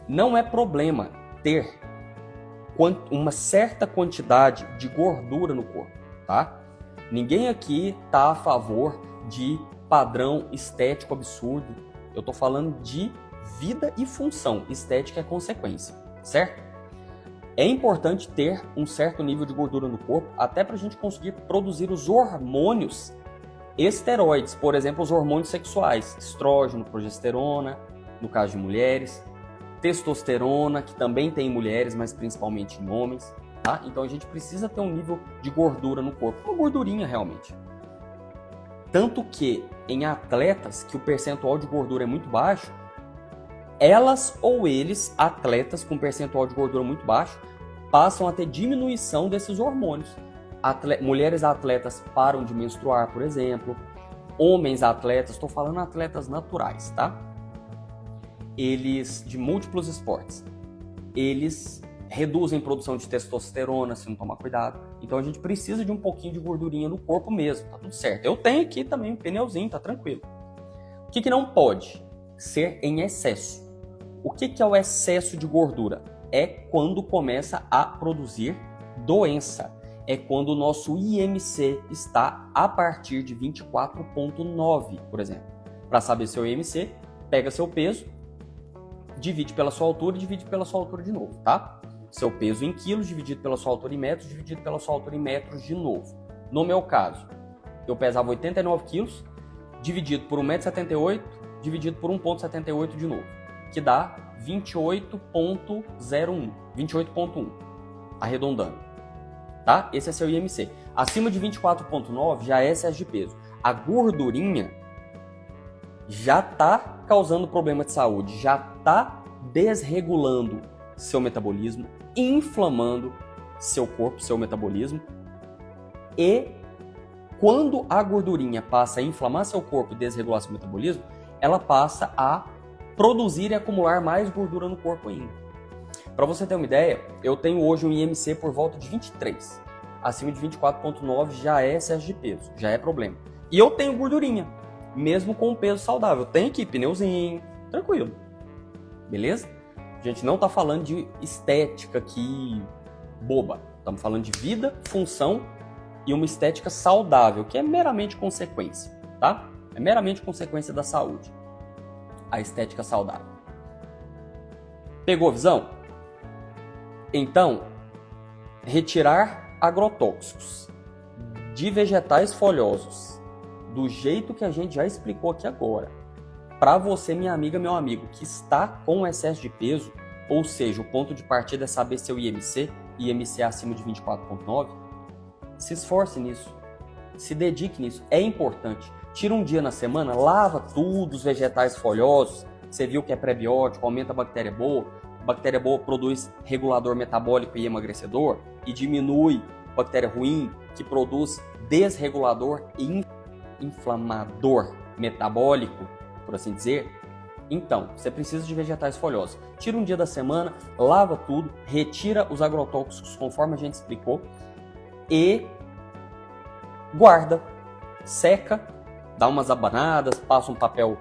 Não é problema ter uma certa quantidade de gordura no corpo, tá? Ninguém aqui tá a favor de padrão estético absurdo. Eu tô falando de vida e função. Estética é consequência, certo? É importante ter um certo nível de gordura no corpo, até para a gente conseguir produzir os hormônios esteroides, por exemplo, os hormônios sexuais, estrógeno, progesterona, no caso de mulheres, testosterona, que também tem em mulheres, mas principalmente em homens, tá? Então a gente precisa ter um nível de gordura no corpo, uma gordurinha realmente. Tanto que em atletas que o percentual de gordura é muito baixo, elas ou eles, atletas com percentual de gordura muito baixo, passam a ter diminuição desses hormônios. Mulheres atletas param de menstruar, por exemplo. Homens atletas, estou falando atletas naturais, tá? Eles, de múltiplos esportes, eles reduzem produção de testosterona se não tomar cuidado. Então a gente precisa de um pouquinho de gordurinha no corpo mesmo, tá tudo certo. Eu tenho aqui também um pneuzinho, tá tranquilo. O que não pode ser em excesso? O que é o excesso de gordura? É quando começa a produzir doença. É quando o nosso IMC está a partir de 24,9, por exemplo. Para saber seu IMC, pega seu peso, divide pela sua altura e divide pela sua altura de novo, tá? Seu peso em quilos dividido pela sua altura em metros, dividido pela sua altura em metros de novo. No meu caso, eu pesava 89 quilos, dividido por 1,78 m, dividido por 1,78 de novo, que dá 28,01, 28,1, arredondando. tá? Esse é seu IMC. Acima de 24,9 já é excesso de peso. A gordurinha já está causando problema de saúde, já está desregulando seu metabolismo, inflamando seu corpo, seu metabolismo. E quando a gordurinha passa a inflamar seu corpo e desregular seu metabolismo, ela passa a produzir e acumular mais gordura no corpo ainda. Para você ter uma ideia, eu tenho hoje um IMC por volta de 23. Acima de 24,9 já é excesso de peso, já é problema. E eu tenho gordurinha, mesmo com um peso saudável. Tem aqui pneuzinho, tranquilo. Beleza? A gente não está falando de estética aqui boba. Estamos falando de vida, função e uma estética saudável, que é meramente consequência, tá? É meramente consequência da saúde. A estética saudável. Pegou a visão? Então, retirar agrotóxicos de vegetais folhosos, do jeito que a gente já explicou aqui agora, para você, minha amiga, meu amigo, que está com excesso de peso, ou seja, o ponto de partida é saber seu IMC acima de 24,9, se esforce nisso, se dedique nisso, é importante. Tira um dia na semana, lava tudo, os vegetais folhosos, você viu que é prebiótico, aumenta a bactéria boa produz regulador metabólico e emagrecedor e diminui bactéria ruim, que produz desregulador e inflamador metabólico, por assim dizer. Então, você precisa de vegetais folhosos. Tira um dia da semana, lava tudo, retira os agrotóxicos conforme a gente explicou e guarda, seca, dá umas abanadas, passa um papel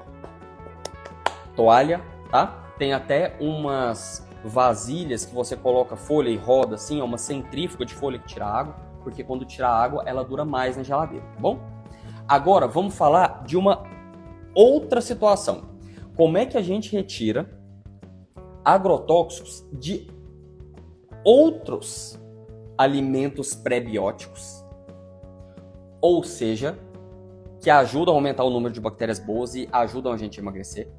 toalha, tá? Tem até umas vasilhas que você coloca folha e roda assim, é uma centrífuga de folha que tira água, porque quando tira água ela dura mais na geladeira, tá bom? Agora vamos falar de uma outra situação. Como é que a gente retira agrotóxicos de outros alimentos prebióticos? Ou seja, que ajudam a aumentar o número de bactérias boas e ajudam a gente a emagrecer,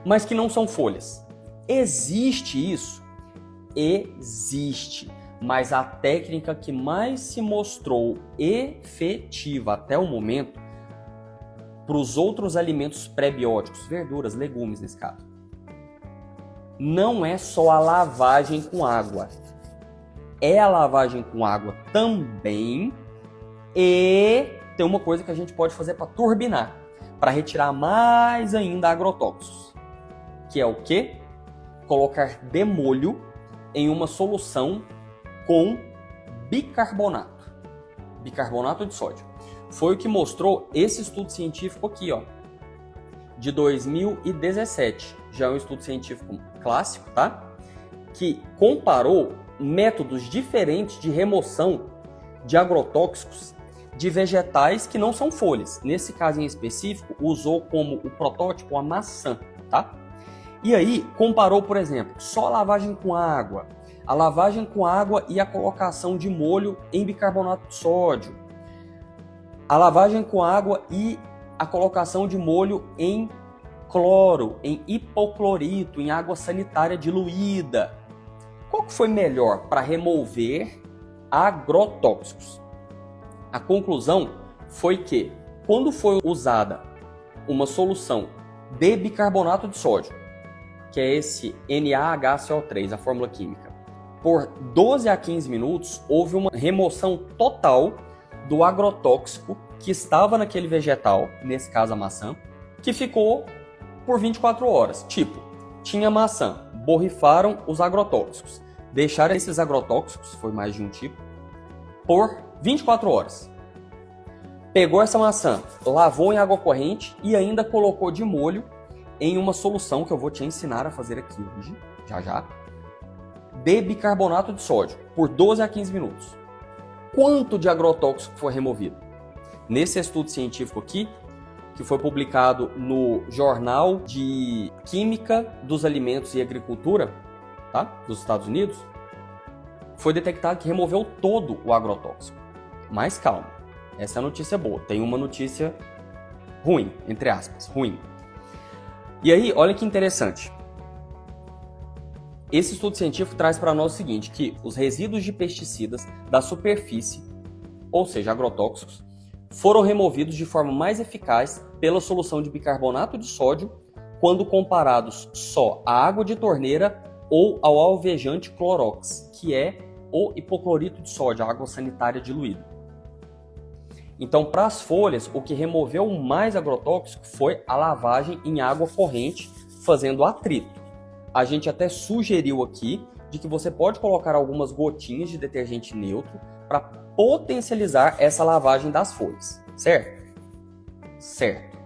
mas que não são folhas. Existe isso? Existe. Mas a técnica que mais se mostrou efetiva até o momento para os outros alimentos prebióticos, verduras, legumes nesse caso, não é só a lavagem com água. É a lavagem com água também, e tem uma coisa que a gente pode fazer para turbinar, para retirar mais ainda agrotóxicos, que é o quê? Colocar demolho em uma solução com bicarbonato de sódio. Foi o que mostrou esse estudo científico aqui, ó, de 2017. Já é um estudo científico clássico, tá? Que comparou métodos diferentes de remoção de agrotóxicos de vegetais que não são folhas. Nesse caso em específico, usou como o protótipo a maçã, tá? E aí, comparou, por exemplo, só a lavagem com água, a lavagem com água e a colocação de molho em bicarbonato de sódio, a lavagem com água e a colocação de molho em cloro, em hipoclorito, em água sanitária diluída. Qual que foi melhor para remover agrotóxicos? A conclusão foi que, quando foi usada uma solução de bicarbonato de sódio, que é esse NaHCO3, a fórmula química, por 12 a 15 minutos, houve uma remoção total do agrotóxico que estava naquele vegetal, nesse caso a maçã, que ficou por 24 horas. Tipo, tinha maçã, borrifaram os agrotóxicos, deixaram esses agrotóxicos, foi mais de um tipo, por 24 horas. Pegou essa maçã, lavou em água corrente e ainda colocou de molho em uma solução que eu vou te ensinar a fazer aqui hoje, já, de bicarbonato de sódio, por 12 a 15 minutos. Quanto de agrotóxico foi removido? Nesse estudo científico aqui, que foi publicado no Jornal de Química dos Alimentos e Agricultura, tá? Dos Estados Unidos, foi detectado que removeu todo o agrotóxico. Mas calma, essa é a notícia boa. Tem uma notícia ruim, entre aspas, ruim. E aí, olha que interessante. Esse estudo científico traz para nós o seguinte, que os resíduos de pesticidas da superfície, ou seja, agrotóxicos, foram removidos de forma mais eficaz pela solução de bicarbonato de sódio quando comparados só à água de torneira ou ao alvejante Clorox, que é o hipoclorito de sódio, a água sanitária diluída. Então, para as folhas, o que removeu mais agrotóxico foi a lavagem em água corrente, fazendo atrito. A gente até sugeriu aqui de que você pode colocar algumas gotinhas de detergente neutro para potencializar essa lavagem das folhas, certo? Certo.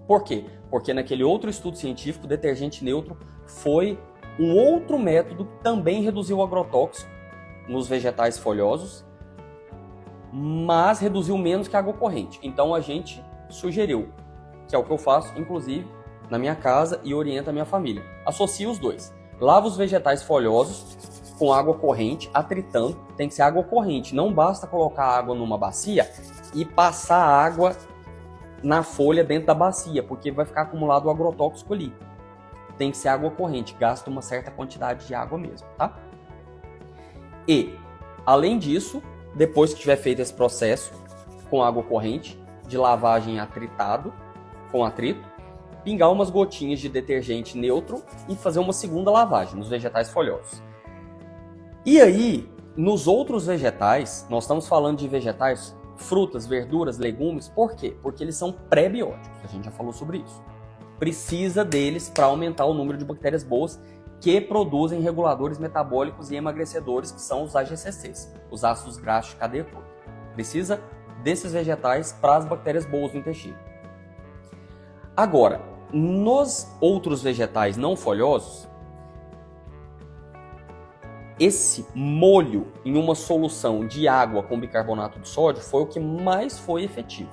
Por quê? Porque naquele outro estudo científico, o detergente neutro foi um outro método que também reduziu o agrotóxico nos vegetais folhosos, mas reduziu menos que a água corrente. Então a gente sugeriu, que é o que eu faço, inclusive, na minha casa e oriento a minha família. Associa os dois. Lava os vegetais folhosos com água corrente, atritando. Tem que ser água corrente. Não basta colocar água numa bacia e passar água na folha dentro da bacia, porque vai ficar acumulado o agrotóxico ali. Tem que ser água corrente. Gasta uma certa quantidade de água mesmo, tá? E, além disso, depois que tiver feito esse processo com água corrente, de lavagem atritado, com atrito, pingar umas gotinhas de detergente neutro e fazer uma segunda lavagem nos vegetais folhosos. E aí, nos outros vegetais, nós estamos falando de vegetais, frutas, verduras, legumes, por quê? Porque eles são pré-bióticos, a gente já falou sobre isso. Precisa deles para aumentar o número de bactérias boas que produzem reguladores metabólicos e emagrecedores, que são os AGCCs, os ácidos graxos de cadeia curta. Precisa desses vegetais para as bactérias boas no intestino. Agora, nos outros vegetais não folhosos, esse molho em uma solução de água com bicarbonato de sódio foi o que mais foi efetivo.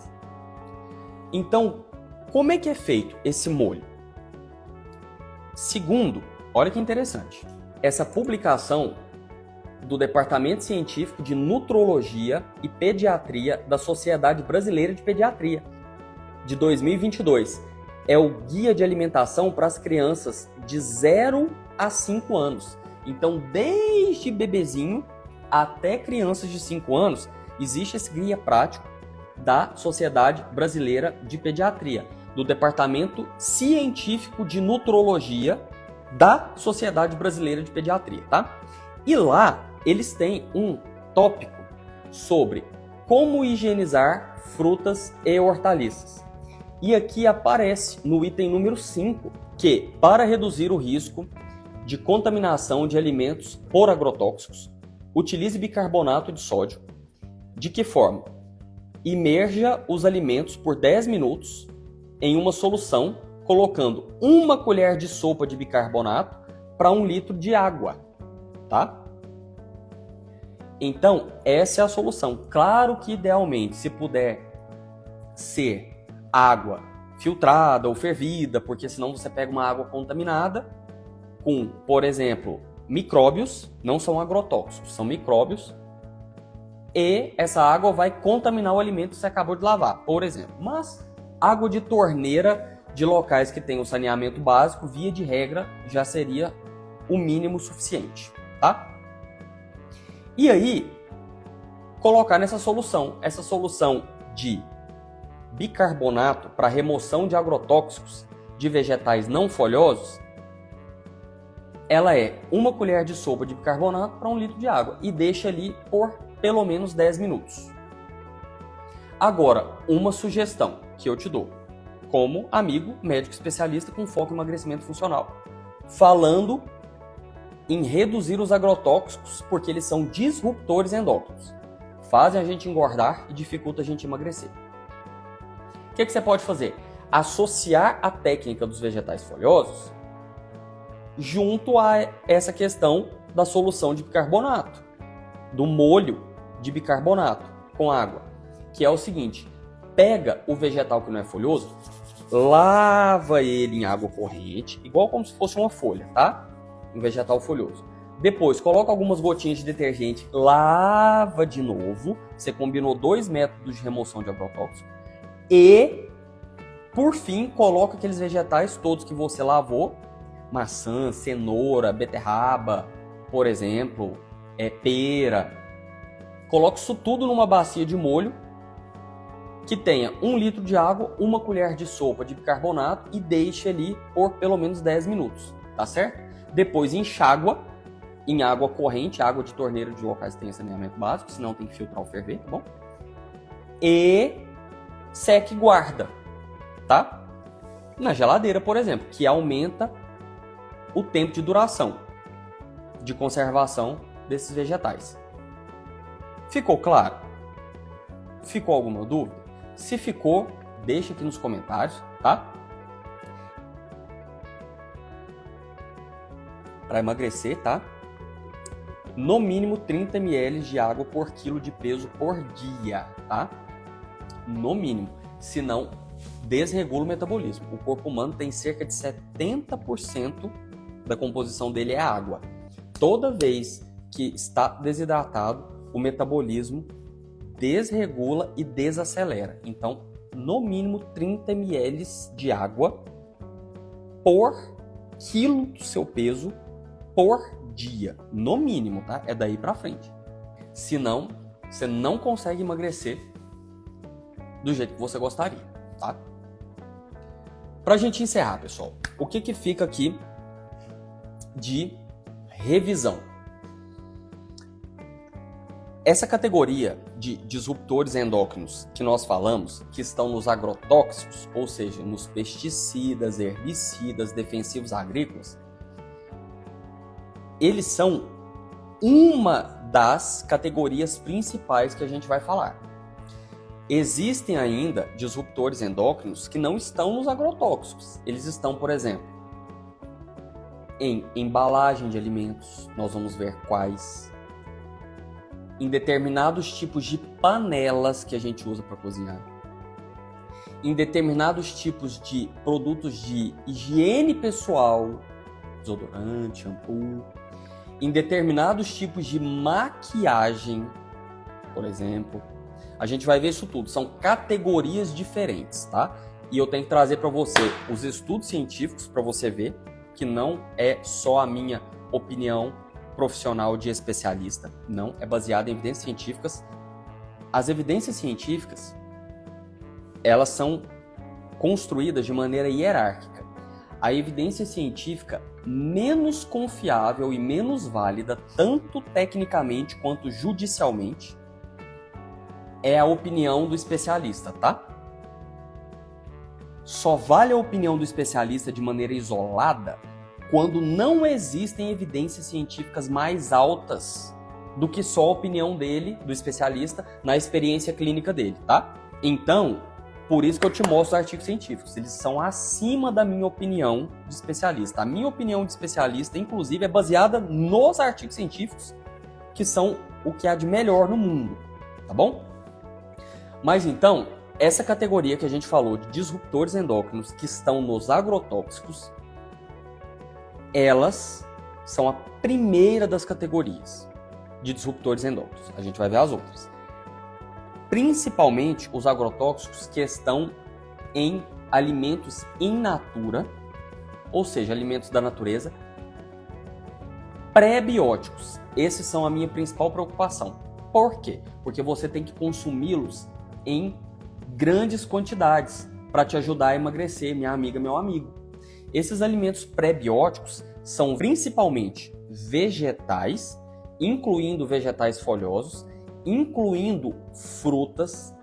Então, como é que é feito esse molho? Segundo, olha que interessante, essa publicação do Departamento Científico de Nutrologia e Pediatria da Sociedade Brasileira de Pediatria, de 2022, é o Guia de Alimentação para as Crianças de 0 a 5 anos. Então, desde bebezinho até crianças de 5 anos, existe esse guia prático da Sociedade Brasileira de Pediatria, do Departamento Científico de Nutrologia da Sociedade Brasileira de Pediatria, tá? E lá eles têm um tópico sobre como higienizar frutas e hortaliças. E aqui aparece no item número 5 que, para reduzir o risco de contaminação de alimentos por agrotóxicos, utilize bicarbonato de sódio. De que forma? Imerja os alimentos por 10 minutos em uma solução, colocando 1 colher de sopa de bicarbonato para 1 litro de água, tá? Então, essa é a solução. Claro que, idealmente, se puder ser água filtrada ou fervida, porque senão você pega uma água contaminada com, por exemplo, micróbios, não são agrotóxicos, são micróbios, e essa água vai contaminar o alimento que você acabou de lavar, por exemplo. Mas água de torneira de locais que tem o saneamento básico, via de regra, já seria o mínimo suficiente, tá? E aí, colocar nessa solução, essa solução de bicarbonato para remoção de agrotóxicos de vegetais não folhosos, ela é 1 colher de sopa de bicarbonato para 1 litro de água e deixa ali por pelo menos 10 minutos. Agora, uma sugestão que eu te dou, como amigo médico especialista com foco em emagrecimento funcional, falando em reduzir os agrotóxicos porque eles são disruptores endócrinos, fazem a gente engordar e dificultam a gente emagrecer. O que você pode fazer? Associar a técnica dos vegetais folhosos junto a essa questão da solução de bicarbonato, do molho de bicarbonato com água, que é o seguinte: pega o vegetal que não é folhoso, lava ele em água corrente, igual como se fosse uma folha, tá? Um vegetal folhoso. Depois, coloca algumas gotinhas de detergente, lava de novo, você combinou 2 métodos de remoção de agrotóxico, e, por fim, coloca aqueles vegetais todos que você lavou maçã, cenoura, beterraba, por exemplo, pera. Coloque isso tudo numa bacia de molho que tenha 1 litro de água, 1 colher de sopa de bicarbonato e deixe ali por pelo menos 10 minutos, tá certo? Depois enxágua em água corrente, água de torneira de locais que tem saneamento básico, senão tem que filtrar ou ferver, tá bom? E seque e guarda, tá? Na geladeira, por exemplo, que aumenta o tempo de duração de conservação desses vegetais. Ficou claro? Ficou alguma dúvida? Se ficou, deixa aqui nos comentários, tá? Para emagrecer, tá? No mínimo 30 ml de água por quilo de peso por dia, tá? No mínimo. Senão, desregula o metabolismo. O corpo humano tem cerca de 70% da composição dele é água. Toda vez que está desidratado, o metabolismo desregula e desacelera. Então, no mínimo 30 ml de água por quilo do seu peso por dia. No mínimo, tá? É daí pra frente. Senão, você não consegue emagrecer do jeito que você gostaria, tá? Pra gente encerrar, pessoal, o que fica aqui de revisão? Essa categoria de disruptores endócrinos que nós falamos, que estão nos agrotóxicos, ou seja, nos pesticidas, herbicidas, defensivos agrícolas, eles são uma das categorias principais que a gente vai falar. Existem ainda disruptores endócrinos que não estão nos agrotóxicos. Eles estão, por exemplo, em embalagem de alimentos, nós vamos ver quais. Em determinados tipos de panelas que a gente usa para cozinhar. Em determinados tipos de produtos de higiene pessoal, desodorante, shampoo. Em determinados tipos de maquiagem, por exemplo. A gente vai ver isso tudo. São categorias diferentes, tá? E eu tenho que trazer para você os estudos científicos para você ver que não é só a minha opinião profissional de especialista. Não, é baseado em evidências científicas. As evidências científicas, elas são construídas de maneira hierárquica. A evidência científica menos confiável e menos válida, tanto tecnicamente quanto judicialmente, é a opinião do especialista, tá? Só vale a opinião do especialista de maneira isolada quando não existem evidências científicas mais altas do que só a opinião dele, do especialista, na experiência clínica dele, tá? Então, por isso que eu te mostro os artigos científicos. Eles são acima da minha opinião de especialista. A minha opinião de especialista, inclusive, é baseada nos artigos científicos, que são o que há de melhor no mundo, tá bom? Mas então, essa categoria que a gente falou de disruptores endócrinos que estão nos agrotóxicos, elas são a primeira das categorias de disruptores endócrinos. A gente vai ver as outras. Principalmente os agrotóxicos que estão em alimentos in natura, ou seja, alimentos da natureza, pré-bióticos. Esses são a minha principal preocupação. Por quê? Porque você tem que consumi-los em grandes quantidades para te ajudar a emagrecer, minha amiga, meu amigo. Esses alimentos pré-bióticos são principalmente vegetais, incluindo vegetais folhosos, incluindo frutas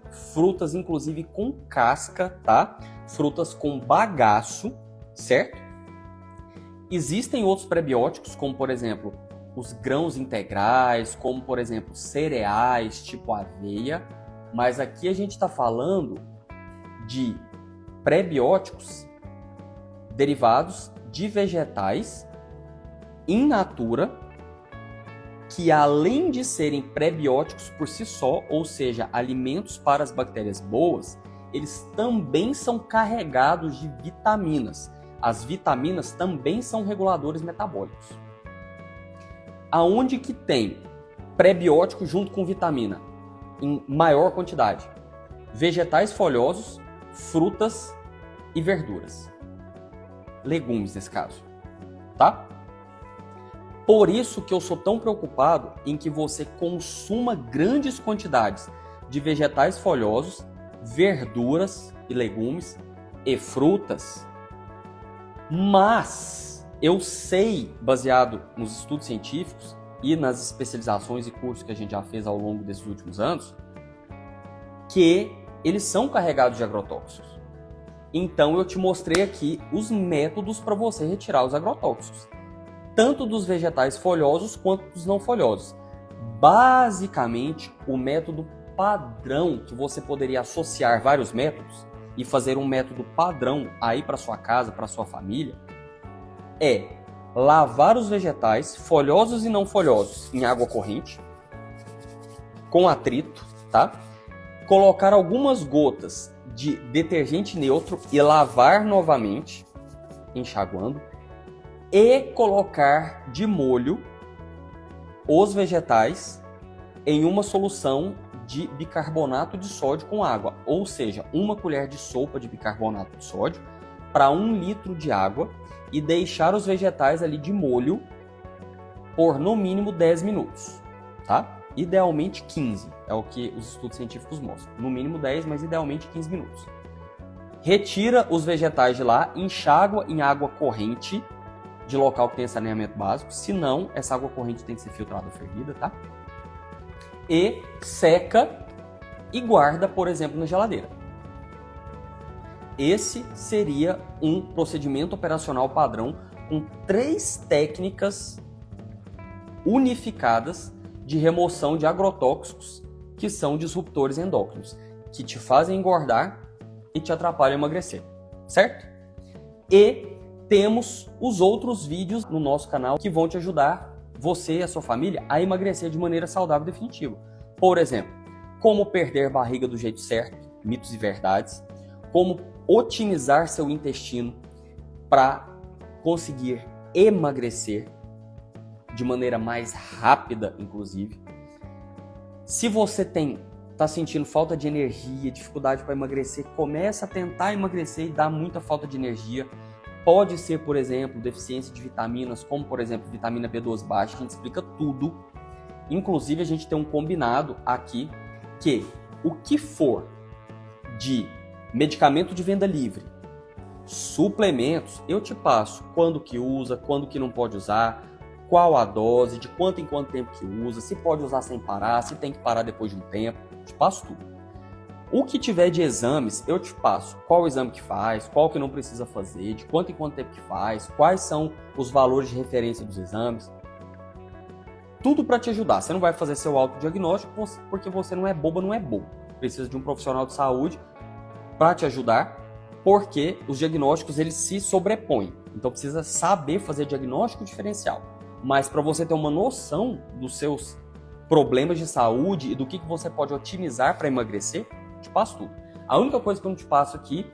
inclusive com casca, tá? Frutas com bagaço, certo? Existem outros pré-bióticos, como por exemplo, os grãos integrais, como por exemplo, cereais, tipo aveia, mas aqui a gente está falando de pré-bióticos derivados de vegetais in natura, que além de serem pré-bióticos por si só, ou seja, alimentos para as bactérias boas, eles também são carregados de vitaminas. As vitaminas também são reguladores metabólicos. Aonde que tem pré-biótico junto com vitamina? Em maior quantidade. Vegetais folhosos, frutas e verduras. Legumes, nesse caso. tá? Por isso que eu sou tão preocupado em que você consuma grandes quantidades de vegetais folhosos, verduras e legumes e frutas. Mas eu sei, baseado nos estudos científicos e nas especializações e cursos que a gente já fez ao longo desses últimos anos, que eles são carregados de agrotóxicos. Então eu te mostrei aqui os métodos para você retirar os agrotóxicos, tanto dos vegetais folhosos quanto dos não folhosos. Basicamente, o método padrão, que você poderia associar vários métodos e fazer um método padrão aí para sua casa, para sua família, é lavar os vegetais folhosos e não folhosos em água corrente, com atrito, tá? Colocar algumas gotas de detergente neutro e lavar novamente, enxaguando, e colocar de molho os vegetais em uma solução de bicarbonato de sódio com água, ou seja, 1 colher de sopa de bicarbonato de sódio para 1 litro de água e deixar os vegetais ali de molho por no mínimo 10 minutos, tá? Idealmente 15, é o que os estudos científicos mostram. No mínimo 10, mas idealmente 15 minutos. Retira os vegetais de lá, enxágua em água corrente de local que tem saneamento básico, se não, essa água corrente tem que ser filtrada ou fervida, tá? E seca e guarda, por exemplo, na geladeira. Esse seria um procedimento operacional padrão com 3 técnicas unificadas de remoção de agrotóxicos que são disruptores endócrinos, que te fazem engordar e te atrapalham a emagrecer, certo? E temos os outros vídeos no nosso canal que vão te ajudar, você e a sua família, a emagrecer de maneira saudável e definitiva. Por exemplo, como perder barriga do jeito certo, mitos e verdades, como otimizar seu intestino para conseguir emagrecer de maneira mais rápida, inclusive. Se você está sentindo falta de energia, dificuldade para emagrecer, começa a tentar emagrecer e dá muita falta de energia. Pode ser, por exemplo, deficiência de vitaminas, como, por exemplo, vitamina B12 baixa, que a gente explica tudo. Inclusive, a gente tem um combinado aqui que o que for de medicamento de venda livre, suplementos, eu te passo quando que usa, quando que não pode usar, qual a dose, de quanto em quanto tempo que usa, se pode usar sem parar, se tem que parar depois de um tempo, te passo tudo. O que tiver de exames, eu te passo qual o exame que faz, qual que não precisa fazer, de quanto em quanto tempo que faz, quais são os valores de referência dos exames. Tudo para te ajudar. Você não vai fazer seu autodiagnóstico porque você não é boba, não é bobo. Precisa de um profissional de saúde para te ajudar, porque os diagnósticos eles se sobrepõem. Então precisa saber fazer diagnóstico diferencial. Mas para você ter uma noção dos seus problemas de saúde e do que você pode otimizar para emagrecer, te passo tudo. A única coisa que eu não te passo aqui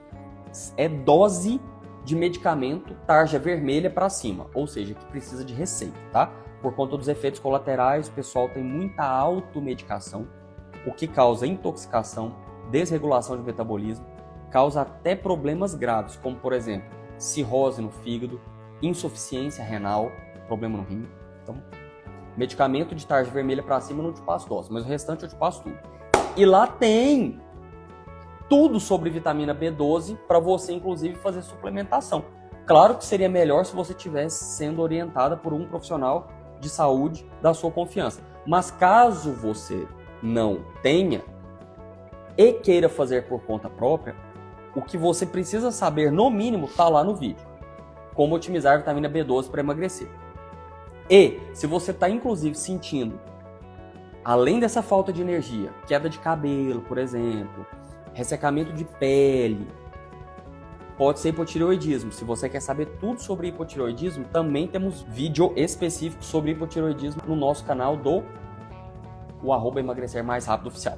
é dose de medicamento tarja vermelha para cima, ou seja, que precisa de receita, tá? Por conta dos efeitos colaterais, o pessoal tem muita automedicação, o que causa intoxicação, desregulação de metabolismo, causa até problemas graves, como por exemplo, cirrose no fígado, insuficiência renal, problema no rim. Então, medicamento de tarja vermelha para cima eu não te passo dose, mas o restante eu te passo tudo. E lá tem tudo sobre vitamina B12 para você, inclusive, fazer suplementação. Claro que seria melhor se você estivesse sendo orientada por um profissional de saúde da sua confiança. Mas caso você não tenha e queira fazer por conta própria, o que você precisa saber, no mínimo, está lá no vídeo. Como otimizar a vitamina B12 para emagrecer. E se você está, inclusive, sentindo, além dessa falta de energia, queda de cabelo, por exemplo, ressecamento de pele, pode ser hipotireoidismo. Se você quer saber tudo sobre hipotireoidismo, também temos vídeo específico sobre hipotireoidismo no nosso canal do @emagrecer mais rápido oficial.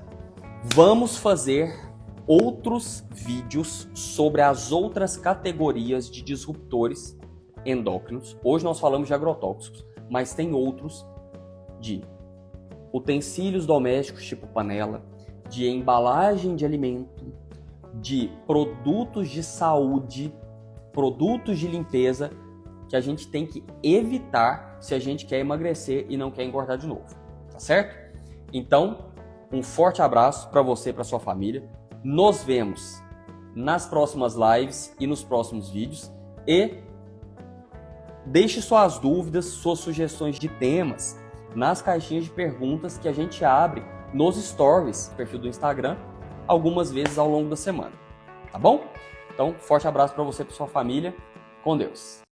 Vamos fazer outros vídeos sobre as outras categorias de disruptores endócrinos. Hoje nós falamos de agrotóxicos, mas tem outros de utensílios domésticos tipo panela, de embalagem de alimento, de produtos de saúde, produtos de limpeza que a gente tem que evitar se a gente quer emagrecer e não quer engordar de novo, tá certo? Então, um forte abraço para você e para sua família. Nos vemos nas próximas lives e nos próximos vídeos. E deixe suas dúvidas, suas sugestões de temas nas caixinhas de perguntas que a gente abre nos stories, perfil do Instagram, algumas vezes ao longo da semana. Tá bom? Então, forte abraço para você e para sua família. Com Deus.